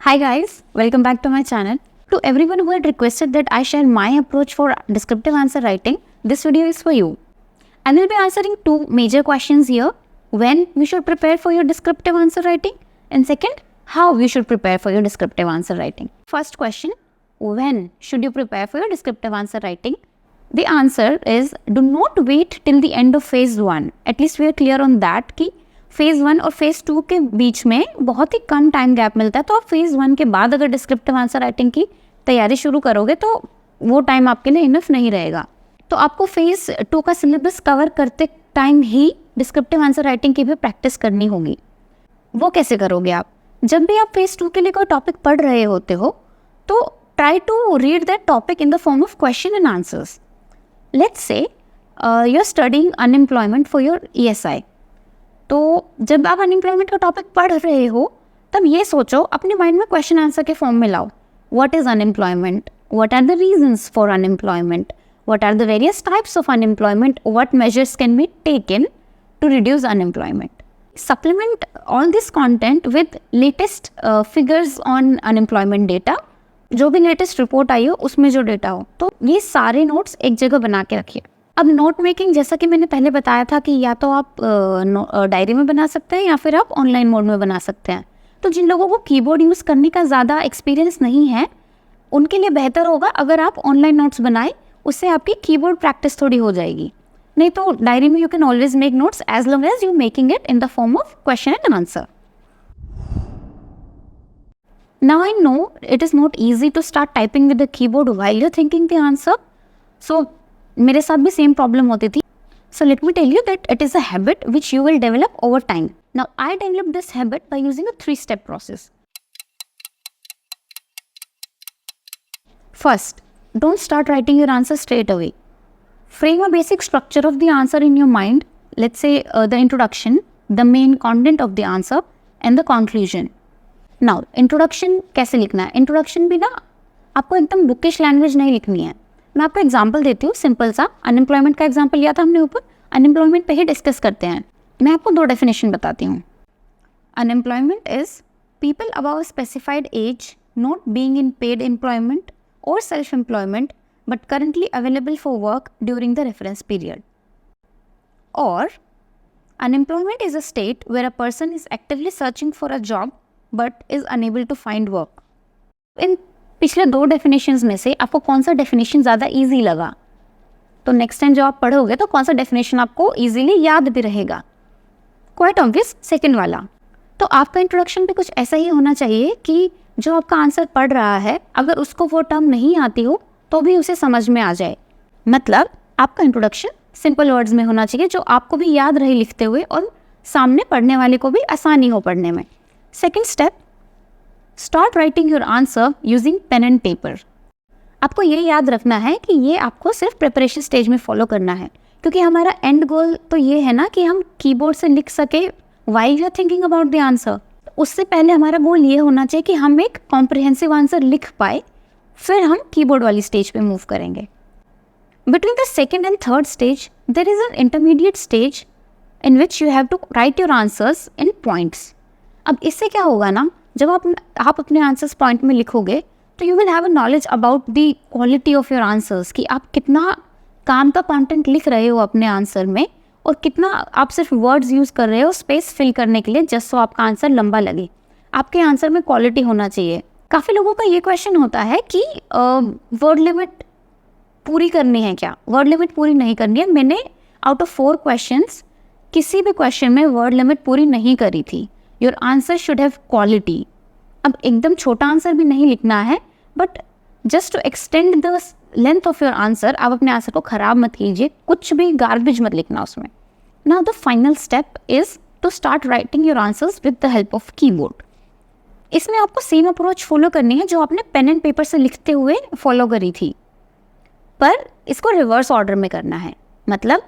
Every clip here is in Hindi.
Hi guys, welcome back to my channel. To everyone who had requested that I share my approach for descriptive answer writing, this video is for you. I will be answering two major questions here. When you should prepare for your descriptive answer writing, and second, how you should prepare for your descriptive answer writing. First question, when should you prepare for your descriptive answer writing? The answer is, do not wait till the end of phase 1. At least we are clear on that कि फेज़ 1 और फेज़ 2 के बीच में बहुत ही कम टाइम गैप मिलता है, तो आप फेज़ 1 के बाद अगर डिस्क्रिप्टिव आंसर राइटिंग की तैयारी शुरू करोगे तो वो टाइम आपके लिए इनफ नहीं रहेगा. तो आपको फेज़ 2 का सिलेबस कवर करते टाइम ही डिस्क्रिप्टिव आंसर राइटिंग की भी प्रैक्टिस करनी होगी. वो कैसे करोगे आप? जब भी आप फेज़ 2 के लिए कोई टॉपिक पढ़ रहे होते हो तो try to read that topic in the form of question and answers. Let's say you are studying unemployment for your ESI. तो जब आप अनएम्प्लॉयमेंट का टॉपिक पढ़ रहे हो तब ये सोचो, अपने माइंड में क्वेश्चन आंसर के फॉर्म में लाओ. What is unemployment? What are the reasons for unemployment? What are the various types of unemployment? What measures can be taken to reduce unemployment? Supplement all this content with latest figures on unemployment data. जो भी लेटेस्ट रिपोर्ट आई हो उसमें जो डेटा हो, तो ये सारे नोट्स एक जगह बना के रखिए. अब नोट मेकिंग जैसा कि मैंने पहले बताया था कि या तो आप डायरी में बना सकते हैं या फिर आप ऑनलाइन मोड में बना सकते हैं. तो जिन लोगों को कीबोर्ड यूज़ करने का ज़्यादा एक्सपीरियंस नहीं है उनके लिए बेहतर होगा अगर आप ऑनलाइन नोट्स बनाएं. उससे आपकी कीबोर्ड प्रैक्टिस थोड़ी हो जाएगी. नहीं तो डायरी में you can always make notes as long as you making it in the form of question and answer. Now I know it is not easy to start typing with the keyboard while you're thinking the answer. So मेरे साथ भी सेम प्रॉब्लम होती थी. So let me tell you that it is a habit which you will develop over time. Now I developed this habit by using a 3-step process. First, don't start writing your answer straight away. Frame a basic structure of the answer in your mind. Let's say the introduction, the main content of the answer and the conclusion. Now introduction कैसे लिखना है? इंट्रोडक्शन भी ना आपको एकदम बुकिश लैंग्वेज नहीं लिखनी है. मैं आपको एग्जांपल देती हूँ सिंपल सा. अनएम्प्लॉयमेंट का एग्जांपल लिया था हमने ऊपर, अनएम्प्लॉयमेंट पे ही डिस्कस करते हैं. मैं आपको 2 डेफिनेशन बताती हूँ. Unemployment is people above specified age not being in paid employment और self employment but currently available for work during the reference period. और unemployment is a state where a person is actively searching for a job but is unable to find work. इन पिछले 2 डेफिनेशंस में से आपको कौन सा डेफिनेशन ज़्यादा इजी लगा? तो नेक्स्ट टाइम जब आप पढ़ोगे तो कौन सा डेफिनेशन आपको इजीली याद भी रहेगा? क्वाइट ऑब्वियस सेकंड वाला. तो आपका इंट्रोडक्शन भी कुछ ऐसा ही होना चाहिए कि जो आपका आंसर पढ़ रहा है अगर उसको वो टर्म नहीं आती हो तो भी उसे समझ में आ जाए. मतलब आपका इंट्रोडक्शन सिंपल वर्ड्स में होना चाहिए जो आपको भी याद रहे लिखते हुए और सामने पढ़ने वाले को भी आसानी हो पढ़ने में. Second step, start writing your answer using pen and paper. आपको ये याद रखना है कि ये आपको सिर्फ प्रिपरेशन स्टेज में फॉलो करना है, क्योंकि हमारा एंड गोल तो ये है ना कि हम कीबोर्ड से लिख सके while you are thinking about the answer. उससे पहले हमारा गोल ये होना चाहिए कि हम एक कॉम्प्रिहेंसिव आंसर लिख पाए, फिर हम कीबोर्ड वाली स्टेज पे मूव करेंगे. Between the second and third stage there is an intermediate stage in which you have to write your answers in points. अब इससे क्या होगा ना, जब आप अपने आंसर्स पॉइंट में लिखोगे तो you will have a knowledge about the quality of your answers, कि आप कितना काम का कंटेंट लिख रहे हो अपने आंसर में और कितना आप सिर्फ वर्ड्स यूज़ कर रहे हो स्पेस फिल करने के लिए जस्ट सो आपका आंसर लंबा लगे. आपके आंसर में क्वालिटी होना चाहिए. काफ़ी लोगों का ये क्वेश्चन होता है कि वर्ड लिमिट पूरी करनी है क्या? वर्ड लिमिट पूरी नहीं करनी है. मैंने आउट ऑफ 4 क्वेश्चंस किसी भी क्वेश्चन में वर्ड लिमिट पूरी नहीं करी थी. Your answer should have quality. अब एकदम छोटा आंसर भी नहीं लिखना है, but just to extend the length of your answer. आप अपने आंसर को ख़राब मत कीजिए, कुछ भी गार्बेज मत लिखना उसमें. Now the final step is to start writing your answers with the help of keyboard. इसमें आपको सेम अप्रोच फॉलो करनी है जो आपने पेन एंड पेपर से लिखते हुए फॉलो करी थी, पर इसको रिवर्स ऑर्डर में करना है. मतलब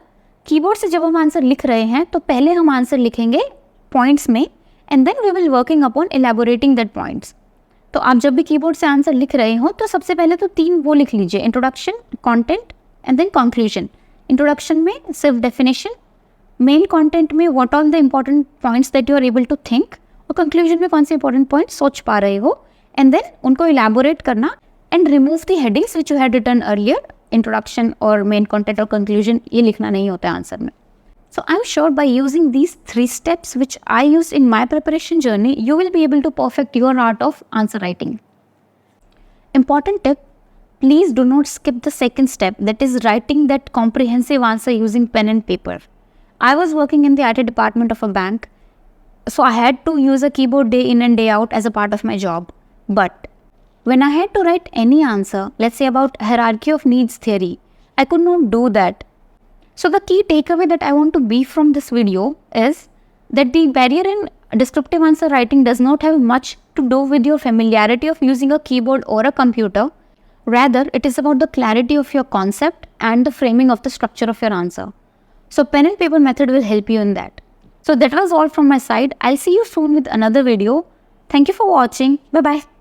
कीबोर्ड से जब हम आंसर लिख रहे हैं तो पहले हम आंसर लिखेंगे पॉइंट्स में and then we will working upon elaborating that points. तो आप जब भी कीबोर्ड से आंसर लिख रहे हो तो सबसे पहले तो 3 वो लिख लीजिए, introduction, content and then conclusion. Introduction में सिर्फ डेफिनेशन, मेन कंटेंट में what all the important points that you are able to think, और कंक्लूजन में कौन से इंपॉर्टेंट पॉइंट सोच पा रहे हो, and then उनको elaborate करना and remove the headings which you had written earlier, introduction or main content or conclusion, ये लिखना नहीं होता है आंसर में. So I'm sure by using these 3 steps which I used in my preparation journey, you will be able to perfect your art of answer writing. Important tip, please do not skip the second step, that is writing that comprehensive answer using pen and paper. I was working in the IT department of a bank, so I had to use a keyboard day in and day out as a part of my job. But when I had to write any answer, let's say about hierarchy of needs theory, I could not do that. So the key takeaway that I want to be from this video is that the barrier in descriptive answer writing does not have much to do with your familiarity of using a keyboard or a computer. Rather, it is about the clarity of your concept and the framing of the structure of your answer. So pen and paper method will help you in that. So that was all from my side. I'll see you soon with another video. Thank you for watching. Bye-bye.